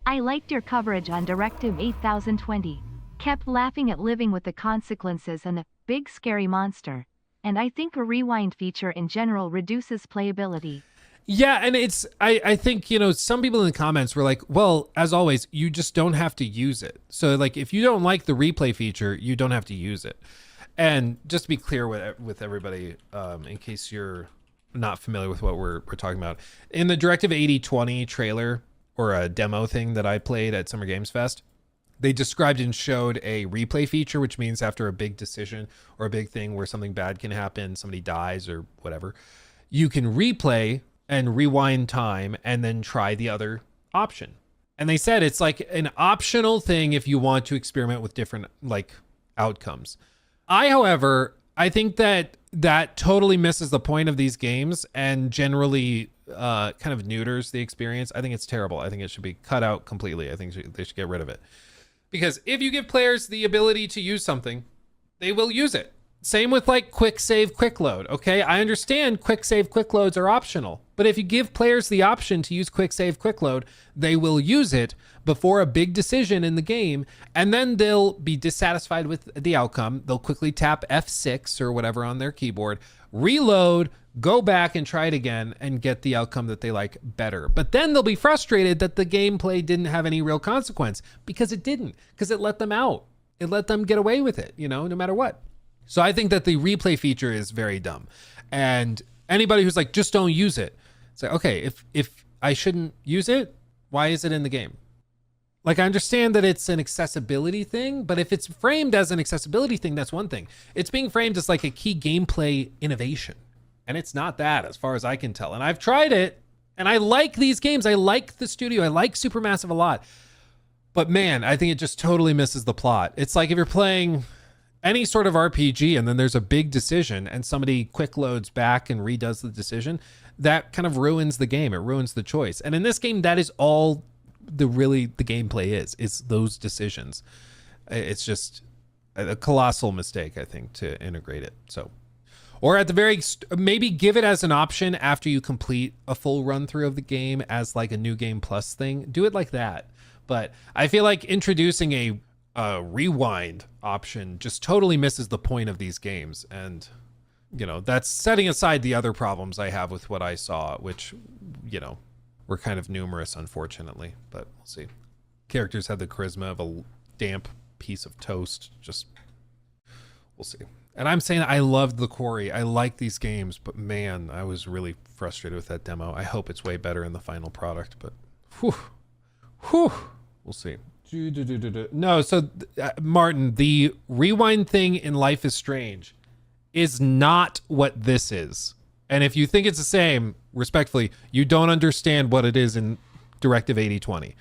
I liked your coverage on Directive 8020. Kept laughing at living with the consequences and the big scary monster. And I think a rewind feature in general reduces playability. Yeah, and I think, some people in the comments were like, well, as always, you just don't have to use it. So like if you don't like the replay feature, you don't have to use it. And just to be clear with everybody, in case you're not familiar with what we're talking about, in the Directive 8020 trailer or a demo thing that I played at Summer Games Fest, they described and showed a replay feature, which means after a big decision or a big thing where something bad can happen, somebody dies or whatever, you can replay and rewind time and then try the other option. And they said it's like an optional thing if you want to experiment with different like outcomes. However, I think that totally misses the point of these games and generally kind of neuters the experience. I think it's terrible. I think it should be cut out completely. I think they should get rid of it. Because if you give players the ability to use something, they will use it. Same with like quick save, quick load. Okay, I understand quick save, quick loads are optional, but if you give players the option to use quick save, quick load, they will use it before a big decision in the game, and then they'll be dissatisfied with the outcome. They'll quickly tap F6 or whatever on their keyboard, reload, go back and try it again and get the outcome that they like better. But then they'll be frustrated that the gameplay didn't have any real consequence because it didn't, because it let them out. It let them get away with it, no matter what. So I think that the replay feature is very dumb. And anybody who's like, just don't use it. It's like, okay, if I shouldn't use it, why is it in the game? Like, I understand that it's an accessibility thing, but if it's framed as an accessibility thing, that's one thing. It's being framed as like a key gameplay innovation. And it's not that, as far as I can tell. And I've tried it, and I like these games. I like the studio. I like Supermassive a lot. But man, I think it just totally misses the plot. It's like if you're playing any sort of RPG and then there's a big decision and somebody quick loads back and redoes the decision, that kind of ruins the game. It ruins the choice. And in this game, that is all the gameplay is those decisions. It's just a colossal mistake, I think, to integrate it. So, or at the maybe give it as an option after you complete a full run through of the game as like a new game plus thing. Do it like that. But I feel like introducing a rewind option just totally misses the point of these games. And, that's setting aside the other problems I have with what I saw, which, were kind of numerous, unfortunately, but we'll see. Characters had the charisma of a damp piece of toast. Just, we'll see. And I'm saying I loved the quarry. I like these games, but man, I was really frustrated with that demo. I hope it's way better in the final product, but we'll see. No, so Martin, the rewind thing in Life is Strange is not what this is. And if you think it's the same, respectfully, you don't understand what it is in Directive 8020.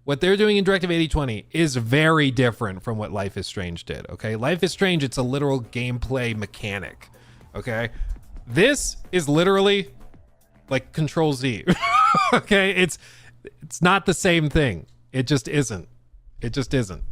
What they're doing in Directive 8020 is very different from what Life is Strange did, okay? Life is Strange, it's a literal gameplay mechanic, okay? This is literally like Control Z, okay? It's not the same thing. It just isn't. It just isn't.